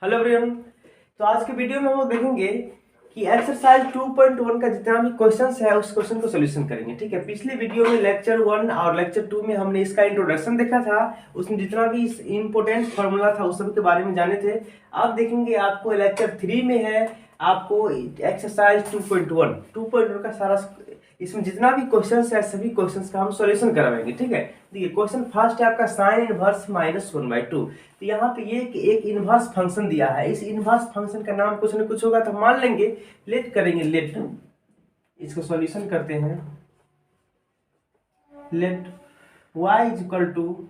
Hello everyone. तो आज के वीडियो में हम लोग देखेंगे कि एक्सरसाइज 2.1 का जितना भी क्वेश्चंस है उस क्वेश्चन को सोल्यूशन करेंगे। ठीक है, पिछले वीडियो में लेक्चर 1 और लेक्चर 2 में हमने इसका इंट्रोडक्शन देखा था, उसमें जितना भी इंपॉर्टेंट फार्मूला था उस सब के बारे में जाने थे। अब देखेंगे आपको लेक्चर 3 में है आपको एक्सरसाइज 2.1 का सारा इसमें जितना भी क्वेश्चंस है सभी क्वेश्चंस का हम सॉल्यूशन करवाएंगे। ठीक है, देखिए क्वेश्चन फर्स्ट है आपका साइन इनवर्स -1/2। तो यहाँ पे ये एक इनवर्स फंक्शन दिया है, इस इनवर्स फंक्शन का नाम कुछ न कुछ होगा, तो मान लेंगे लेट करेंगे, लेट इसको सॉल्यूशन करते हैं। Let y is equal to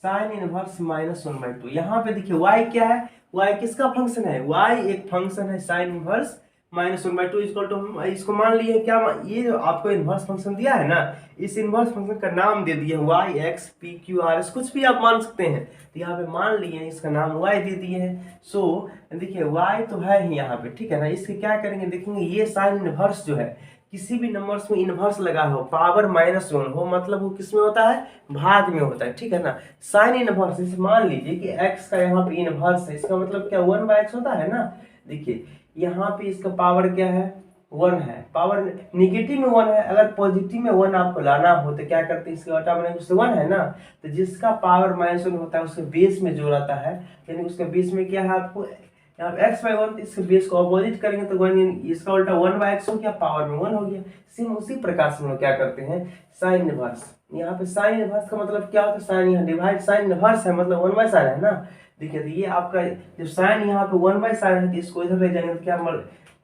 sine inverse -1/2। यहाँ पे देखिए y क्या है, y किसका फंक्शन है, y एक फंक्शन है साइन इनवर्स -1/2 इक्वल टू, हम इसको मान लिए क्या, ये जो आपको इनवर्स फंक्शन दिया है ना, इस इनवर्स फंक्शन का नाम दे दिए y x p q r s, कुछ भी आप मान सकते हैं। तो यहाँ पे मान लिए इसका नाम y दे दिए हैं। सो देखिए y तो है ही यहाँ पे, ठीक है ना। इसके क्या करेंगे, देखेंगे ये साइन इनवर्स जो है किसी भी नंबर्स में इनवर्स लगा हो, पावर -1 हो, मतलब वो किस में होता है, भाग में होता है। ठीक है ना। साइन इनवर्स, जैसे मान लीजिए कि x का यहाँ पे इनवर्स है, इसका मतलब क्या 1/x होता है ना। देखिए यहाँ पे इसका पावर क्या है, 1 है। पावर निगेटिव में 1 है, अगर पॉजिटिव में 1 आपको लाना हो तो क्या करते हैं, इसके बटा में उससे 1 है ना, तो जिसका पावर -1 होता है उसके बेस में जो रहता है, यानी उसके बेस में क्या है आपको यहाँ पे x/1, इसके बेस को अपोजिट करेंगे तो 1, इसका उल्टा 1/x हो गया, पावर में 1 हो गया। सेम उसी प्रकार से हम लोग क्या करते हैं, साइन इनवर्स। यहाँ पे साइन इनवर्स का मतलब क्या होता है, साइन यहाँ डिवाइड साइन इनवर्स है, मतलब 1/sin है ना। देखिए तो ये आपका जब साइन यहाँ पे 1/sin है तो इसको इधर ले जाएंगे तो क्या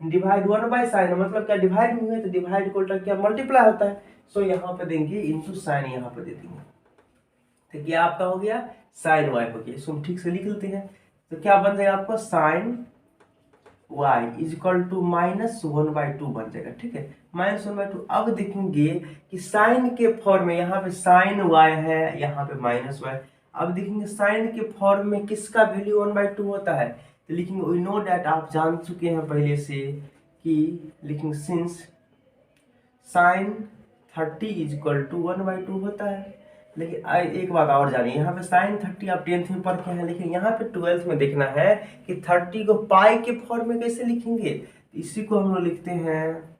डिवाइड 1/sin है, मतलब क्या डिवाइड में है तो डिवाइड को उल्टा क्या मल्टीप्लाई होता है। सो यहाँ पे देंगे इंटू साइन, यहाँ पे दे देंगे तो क्या आपका हो गया साइन y हो गया। इसको हम ठीक से लिख लेते हैं, तो क्या बन जाएगा आपका sine y is equal to -1/2 बन जाएगा। ठीक है, -1/2। अब देखेंगे कि साइन के फॉर्म में यहाँ पे साइन y है, यहाँ पे -y। अब देखेंगे साइन के फॉर्म में किसका वैल्यू 1/2 होता है, तो लिखेंगे वी नो डैट, आप जान चुके हैं पहले से कि लिखेंगे since sine 30 is equal to 1/2 होता है। लेकिन एक बात और जानिए, यहाँ पे साइन 30 आप 10th में पढ़ के हैं, लेकिन यहाँ पे 12th में देखना है कि 30 को पाई के फॉर्म में कैसे लिखेंगे। इसी को हम लोग लिखते हैं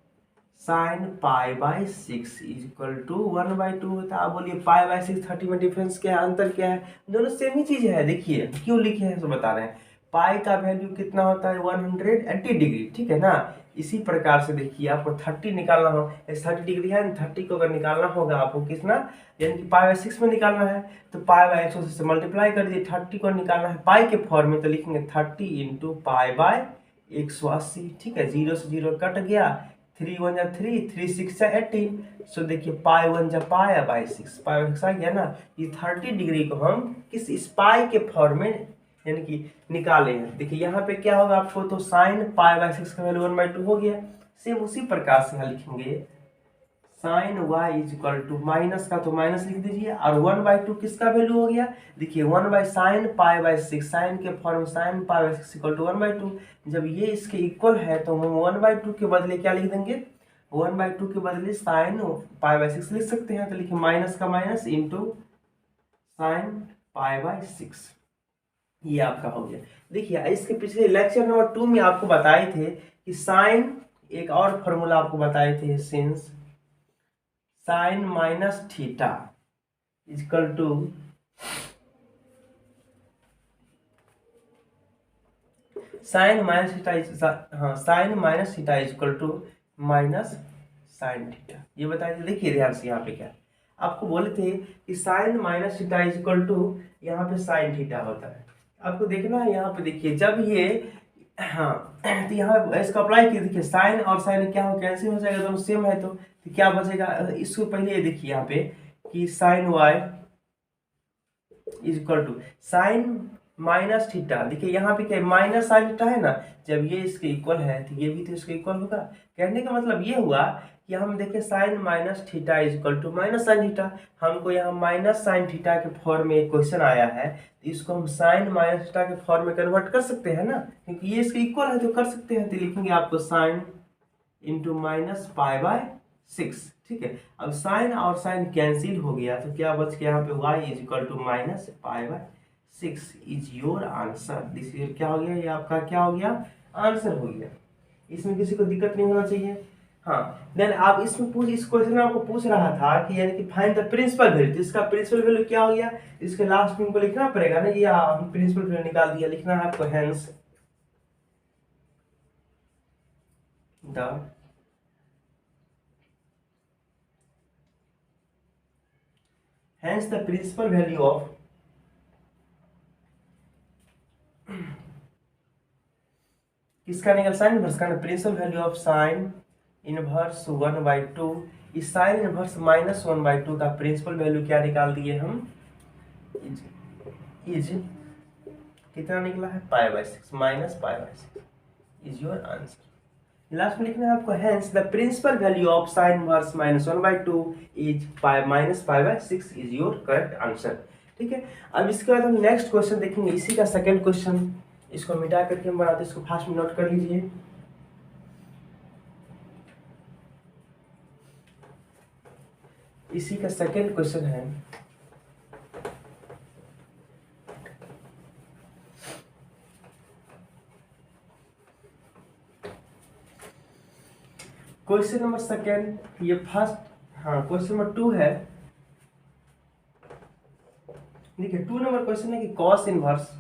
साइन π/6 इज इक्वल टू 1/2 होता है। आप बोलिए π/6 30 में डिफरेंस क्या है, अंतर क्या है, दोनों सेम ही चीज है। देखिए क्यों लिखे हैं तो बता रहे हैं, पाई का वैल्यू कितना होता है 180 डिग्री, ठीक है ना। इसी प्रकार से देखिए आपको 30 निकालना हो, 30 डिग्री है, 30 को अगर निकालना होगा आपको कितना, यानी कि π/6 में निकालना है तो π/100 से मल्टीप्लाई कर दीजिए। 30 को निकालना है पाई के फॉर्म में तो लिखेंगे 30 इंटू π/180। ठीक है, 0 से 0 कट गया, 3 1 जा 3, 3 6 जा 18। सो देखिए पाई 1 जा π/6, π/6 आ गया ना। ये 30 डिग्री को हम किस इस पाई के फॉर्म में यानी कि निकाले हैं। देखिए यहाँ पे क्या होगा आपको, तो साइन π/6 का वैल्यू 1/2 हो गया। सेम उसी प्रकार से यहाँ लिखेंगे sine y is equal to, minus का तो माइनस लिख दीजिए, और 1/2 किसका वैल्यू हो गया, देखिए 1/sin π/6, साइन के फॉर्म में साइन π/6 इक्वल टू 1/2। जब ये इसके इक्वल है तो हम 1/2 के बदले क्या लिख देंगे, 1/2 के बदले साइन π/6 लिख सकते हैं, तो लिखिए माइनस का माइनस इंटू साइन π/6, ये आपका हो गया। देखिए इसके पिछले लेक्चर नंबर 2 में आपको बताए थे कि साइन, एक और फॉर्मूला आपको बताए थे, since sine minus theta equal to sine minus theta, हाँ sine minus theta equal to minus sine theta, ये बताइए। देखिए ध्यान से यहाँ पे क्या आपको बोले थे कि sine minus theta equal to यहाँ पे साइन थीटा होता है। आपको देखना है यहाँ पे, देखिए जब ये, हाँ तो यहाँ इसको अप्लाई किए, देखिए साइन और साइन क्या हो, कैंसिल हो जाएगा, दोनों सेम है तो क्या बचेगा। इसको पहले देखिए यहाँ पे कि sine y is equal to sine minus theta. देखिए यहाँ पे क्या माइनस साइन थीटा है ना, जब ये इसके इक्वल है तो ये भी तो इसके इक्वल होगा। कहने का मतलब ये हुआ कि हम देखें sine minus theta is equal to minus sine theta, हमको यहाँ माइनस साइन थीटा के फॉर्म में एक क्वेश्चन आया है, तो इसको हम साइन माइनस थीटा के फॉर्म में कन्वर्ट कर सकते हैं ना, क्योंकि ये इसके इक्वल है तो कर सकते हैं। तो लिखेंगे आपको साइन इंटू माइनस π/6। ठीक है, अब साइन और साइन कैंसिल हो गया तो क्या बच गया यहाँ पे y is equal to minus π/6। 6 is your answer. This is क्या हो गया, ये आपका क्या हो गया, आंसर हो गया। इसमें किसी को दिक्कत नहीं होना चाहिए। हाँ, देन आप इसमें पूछ, इस क्वेश्चन में आपको पूछ रहा था कि यानी कि फाइंड द प्रिंसिपल वैल्यू, इसका प्रिंसिपल वैल्यू क्या हो गया, इसके लास्ट में को लिखना पड़ेगा ना, ये हम प्रिंसिपल वैल्यू निकाल दिया, लिखना है आपको hence the principal value of किसका निकल, साइन इनवर्स का, principal value of sine inverse 1/2, इस साइन इनवर्स -1/2 का प्रिंसिपल वैल्यू क्या निकाल दिए हम, इज कितना निकला है, π/6 -π/6 इज योर आंसर। लास्ट में लिखना है आपको hence the principal value of sine inverse -1/2 is -π/6 is your correct answer. ठीक है, अब इसके बाद हम नेक्स्ट क्वेश्चन देखेंगे, इसी का सेकंड क्वेश्चन, इसको मिटा करके हम बनाते हैं, इसको फास्ट में नोट कर लीजिए। इसी का सेकंड क्वेश्चन है, क्वेश्चन नंबर सेकंड, ये फर्स्ट, हाँ क्वेश्चन नंबर 2 है। देखिए 2 नंबर क्वेश्चन है कि कॉस इनवर्स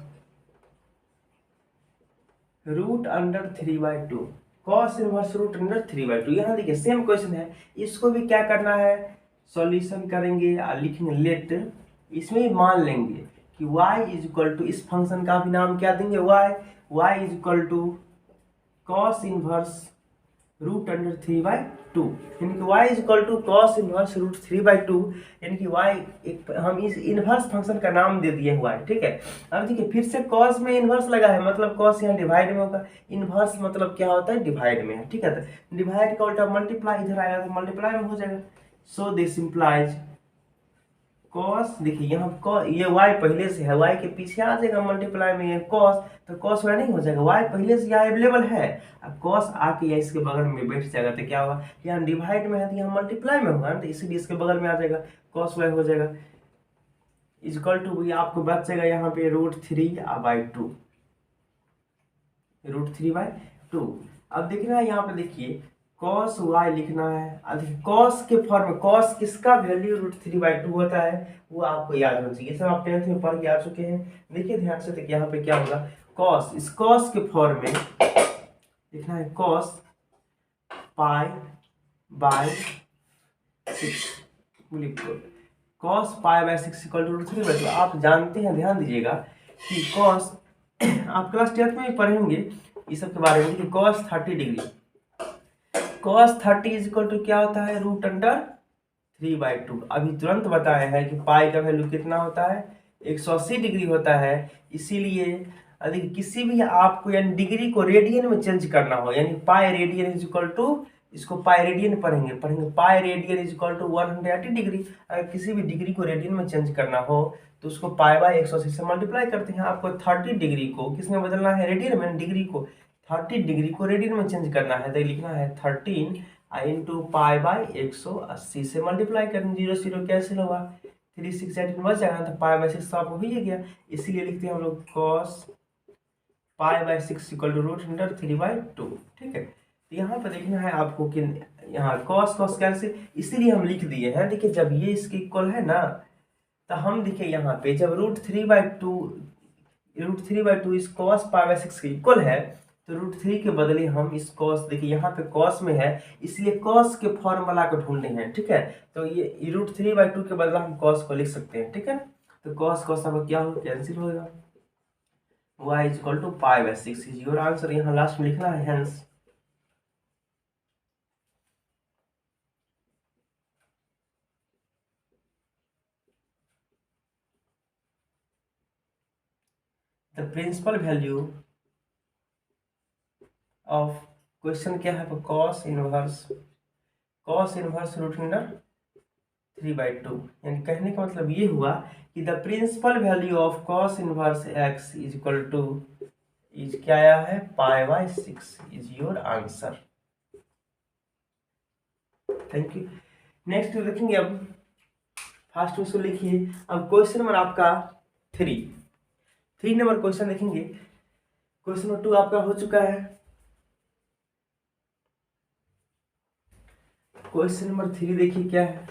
√3/2, कॉस इनवर्स √3/2। यहाँ देखिए सेम क्वेश्चन है, इसको भी क्या करना है, सॉल्यूशन करेंगे और लिखेंगे लेट, इसमें ही मान लेंगे कि y इज इक्वल टू, इस फंक्शन का भी नाम क्या देंगे, y is equal to cos inverse √3/2, यानी कि y is equal to cos inverse √3/2, यानी कि y एक, हम इस इनवर्स फंक्शन का नाम दे दिए y। ठीक है, अब देखिए फिर से कॉस में इनवर्स लगा है, मतलब कॉस यहाँ डिवाइड में होगा, इनवर्स मतलब क्या होता है, डिवाइड में है। ठीक है, तो डिवाइड का उल्टा मल्टीप्लाई इधर आएगा तो मल्टीप्लाई में हो जाएगा। सो दिस इम्प्लाइज कॉस, देखिए यहाँ ये y पहले से है, y के पीछे आ जाएगा मल्टीप्लाई में, ये कॉस, तो कॉस y नहीं हो जाएगा, y पहले से यहाँ अवेलेबल है, अब कॉस आके या इसके बगल में बैठ जाएगा तो क्या होगा, यहाँ डिवाइड में है तो यहाँ मल्टीप्लाई में होगा, तो इसीलिए इसके बगल में आ जाएगा, कॉस y हो जाएगा इक्वल टू, ये आपको बच जाएगा यहाँ पे √3/2, √3/2। अब देखना है यहाँ पे, देखिए cos y लिखना है, अधिक cos के फॉर्म में, cos किसका वैल्यू √3/2 होता है, वो आपको याद होना चाहिए, सब आप 10th में पढ़ के आ चुके हैं। देखिए ध्यान से, देखिए यहाँ पे क्या होगा, cos, इस cos के फॉर्म में लिखना है cos π/6, cos π/6 इक्वल टू √3/2। आप जानते हैं, ध्यान दीजिएगा कि cos, आप क्लास 10th में भी पढ़ेंगे इस सब के बारे में, कि cos 30 degree, cos 30 is equal to क्या होता है, √3/2। अभी तुरंत बताया है कि पाई का वैल्यू कितना होता है, 180 डिग्री होता है। इसीलिए यदि किसी भी आपको यानी डिग्री को रेडियन में चेंज करना हो, यानी pi radian is equal to, इसको पाई रेडियन पढ़ेंगे pi radian is equal to 180 degree. अगर किसी भी डिग्री को रेडियन में चेंज करना हो तो उसको π/180 से मल्टीप्लाई करते हैं। आपको 30 डिग्री को किस में बदलना है, रेडियन में, डिग्री को 30 डिग्री को रेडियन में चेंज करना है, तो लिखना है 13 इंटू π/180 से मल्टीप्लाई करें, 0 0 कैंसिल होगा, 3 6 18 बच जाएगा, तो π/6 तो आपको हो ही गया। इसीलिए लिखते हैं हम लोग cos π/6 इक्वल टू √3/2। ठीक है, तो यहाँ पर देखना है आपको कि यहाँ cos कैंसिल, इसीलिए हम लिख दिए हैं। देखिए जब ये इसके इक्वल है ना, तो हम देखिए यहाँ पे जब √3/2 इस cos π/6 के इक्वल है, तो √3 के बदले हम इस cos, देखिए यहाँ पे cos में है, इसलिए cos के फॉर्मूला को ढूंढने हैं। ठीक है, तो ये √3/2 के बदला हम cos को लिख सकते हैं। ठीक है, तो cos अब क्या होगा, कैंसिल होगा, y is equal to π/6 is your answer. यहाँ लास्ट में लिखना है hence the principal value of, question क्या है, cos इनवर्स √3/2, यानी कहने का मतलब ये हुआ कि the principal value of cos inverse x is equal to, is क्या आया है, π/6 is your answer. Thank you. Next देखेंगे, अब फर्स्ट उसको लिखिए। अब क्वेश्चन नंबर आपका 3, 3 नंबर क्वेश्चन देखेंगे। क्वेश्चन नंबर 2 आपका हो चुका है। क्वेश्चन नंबर 3 देखिए क्या है।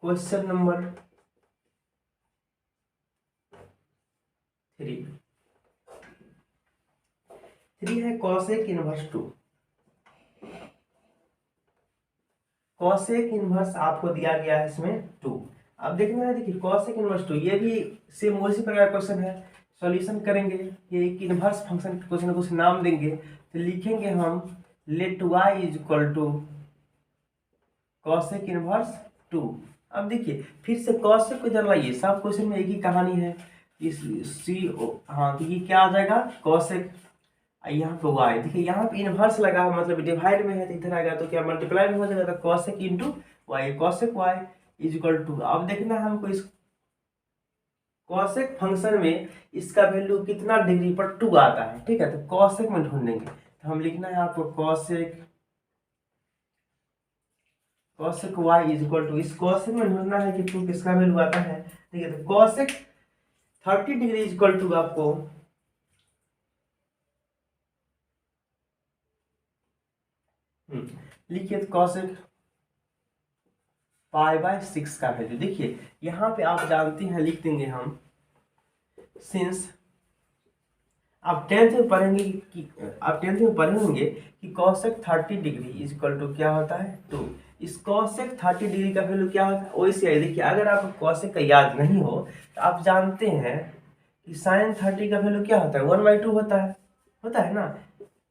क्वेश्चन नंबर 3 है कॉसेक इनवर्स 2। कॉसेक इनवर्स आपको दिया गया है इसमें 2। अब देखना है, देखिए कॉसेक इनवर्स 2 ये भी सेम उसी प्रकार क्वेश्चन है। सॉल्यूशन करेंगे, ये एक इनवर्स फंक्शन क्वेश्चन को कुछ नाम देंगे, तो लिखेंगे हम let y is equal to cosec inverse 2। अब देखिए फिर से कॉसेक को इधर लाइए, सब क्वेश्चन में एक ही कहानी है। इस सी हाँ, तो ये क्या आ जाएगा कॉसेक, यहाँ पे वाई, देखिए यहाँ पे इनवर्स लगा है मतलब डिवाइड में है, तो इधर आएगा तो क्या मल्टीप्लाई में हो जाएगा, तो cosec into y, cosec y is equal to. अब देखना है हमको इस कॉसेक फंक्शन में इसका वैल्यू कितना डिग्री पर 2 आता है, ठीक है, तो कॉसेक में ढूंढेंगे। तो हम लिखना है आपको cosec y is equal to, इस कॉसेक में ढूंढना है कि 2 किसका वैल्यू आता है, ठीक है, तो cosec 30 degree is equal to आपको लिखिए कॉसेक π/6 का वैल्यू। देखिए यहाँ पे आप जानते हैं, लिख देंगे हम सिंस आप 10th में पढ़ेंगे कि आप 10th में पढ़े होंगे कि cosec 30 degree is equal to क्या होता है 2। इस कॉसेक 30 डिग्री का वैल्यू क्या होता है वैसे है। देखिए अगर आपको कॉसेक का याद नहीं हो तो आप जानते हैं कि साइन 30 का वैल्यू क्या होता है 1/2 होता है ना।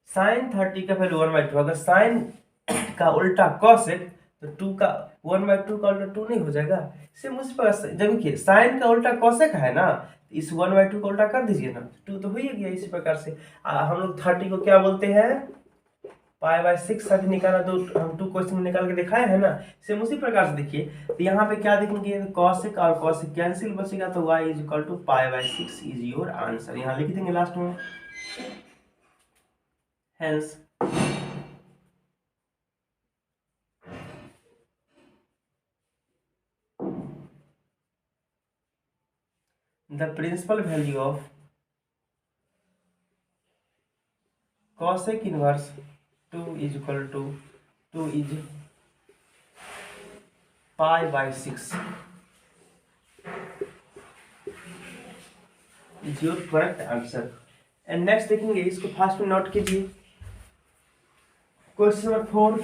साइन 30 का वैल्यू 1/2, अगर साइन का उल्टा कॉसेक तो 2 का 1/2 का उल्टा 2 नहीं हो जाएगा। सेम उसी पर जब देखिए साइन का उल्टा कॉसेक है ना, इस 1/2 को उल्टा कर दीजिए ना, 2 तो हो ही गया। इसी प्रकार से हम लोग 30 को क्या बोलते हैं π/6 अभी निकाला, तो हम 2 क्वेश्चन में निकाल के दिखाए हैं ना। सेम उसी प्रकार से देखिए, तो यहाँ पे क्या देखेंगे कॉसेक और कॉसेक कैंसिल बचेगा, तो y is equal to π/6 is your answer. यहाँ लिख देंगे लास्ट में hence the principal value of cosec inverse 2 is equal to 2 is π/6 is your correct answer। And next देखेंगे, इसको फास्ट में नोट कीजिए। क्वेश्चन नंबर 4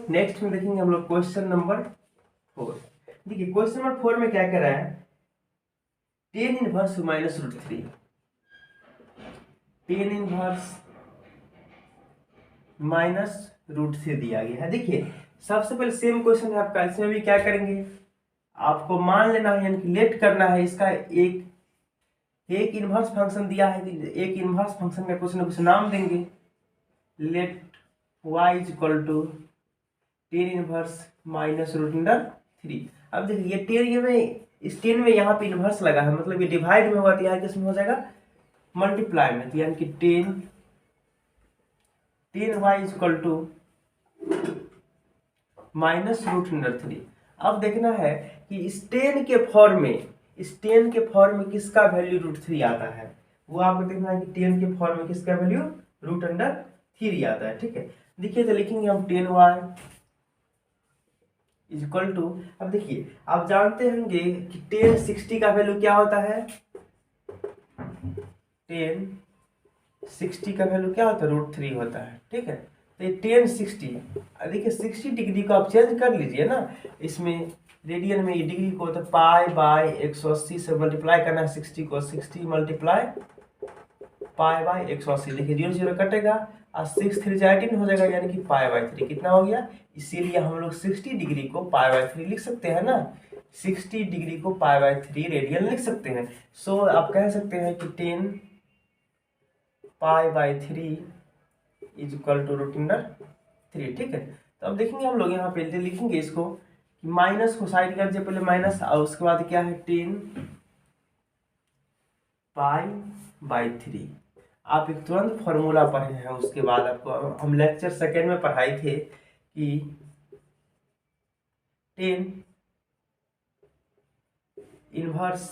नेक्स्ट में देखेंगे हम लोग क्वेश्चन नंबर 4। देखिए क्वेश्चन नंबर 4 में क्या कह रहा है, tan इनवर्स -√3, tan इनवर्स -√3 दिया गया है। देखिए सबसे पहले सेम क्वेश्चन है आपका, इसमें भी क्या करेंगे, आपको मान लेना है यानी कि लेट करना है इसका एक इनवर्स फंक्शन दिया है, एक इनवर्स फंक्शन का कुछ ना कुछ नाम देंगे। Let y is equal to tan inverse -√3। अब देखिए ये 10 में इस 10 में यहाँ पे इनवर्स लगा है, मतलब ये डिवाइड में हुआ, तो यहाँ किस में हो जाएगा मल्टीप्लाई में, तो यानी कि 10 y इज इक्वल टू -√3। अब देखना है कि इस 10 के फॉर्म में किसका वैल्यू √3 आता है, वो आपको देखना है कि 10 के फॉर्म में किसका वैल्यू √3 आता है, ठीक है। देखिए तो लिखेंगे हम 10y इज इक्वल टू, अब देखिए आप जानते होंगे कि 1060 का वैल्यू क्या होता है, 1060 का वैल्यू क्या होता है √3 होता है, ठीक है। तो ये 1060, देखिए 60 डिग्री को आप चेंज कर लीजिए ना, इसमें रेडियन में ये डिग्री को तो π/180 से मल्टीप्लाई करना है 60 को, 60 मल्टीप्लाई π/180, देखिए 0 0 कटेगा और 6 3 18 हो जाएगा, यानी कि π/3 कितना हो गया। इसीलिए हम लोग 60 डिग्री को π/3 लिख सकते हैं ना, 60 डिग्री को π/3 रेडियन लिख सकते हैं। सो आप कह सकते हैं कि 10 π/3 इज इक्वल टू √3, ठीक है। तो अब देखेंगे हम लोग यहाँ पे लिखेंगे इसको माइनस को साइड कर दिया, पहले माइनस और उसके बाद क्या है 10π/3। आप एक तुरंत फॉर्मूला पढ़े हैं, उसके बाद आपको हम लेक्चर सेकेंड में पढ़ाए थे कि 10 इनवर्स,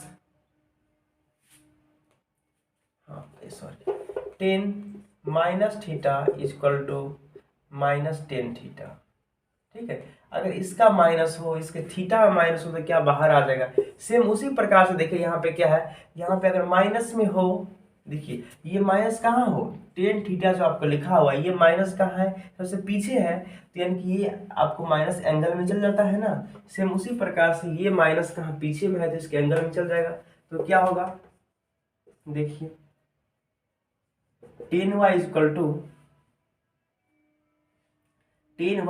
हाँ सॉरी, 10 - θ = -10θ। ठीक है, अगर इसका माइनस हो, इसके थीटा में माइनस हो तो क्या बाहर आ जाएगा। सेम उसी प्रकार से देखिए यहाँ पे क्या है, यहाँ पे अगर माइनस में हो, देखिए ये माइनस कहाँ हो, टेन थीटा जो आपको लिखा हुआ है ये माइनस कहाँ है, सबसे पीछे है, तो यानी कि ये आपको माइनस एंगल में चल जाता है ना। सेम उसी प्रकार से ये माइनस कहाँ पीछे में है तो इसके एंगल में चल जाएगा, तो क्या होगा देखिए 10y = 10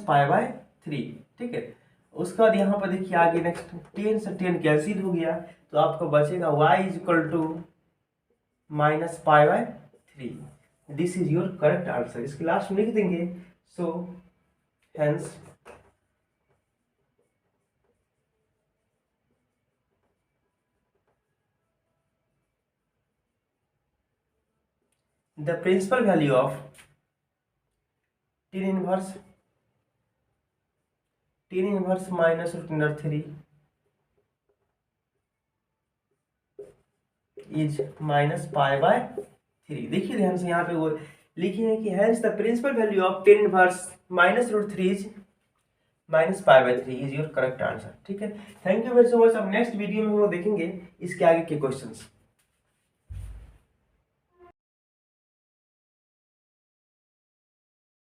- π/3। ठीक है, उसके बाद यहाँ पर देखिए आगे नेक्स्ट 10 से 10 कैंसिल हो गया, तो आपको बचेगा y = -π/3। This is your correct answer. इसके लास्ट में लिख देंगे so hence the principal value of tan inverse -√3 is -π/3। देखिए ध्यान से यहाँ पे वो लिखे हैं कि hence the principal value of tan inverse -√3 is -π/3 is your correct answer. ठीक है, thank you very so much. अब नेक्स्ट वीडियो में हम लोग देखेंगे इसके आगे के क्वेश्चंस।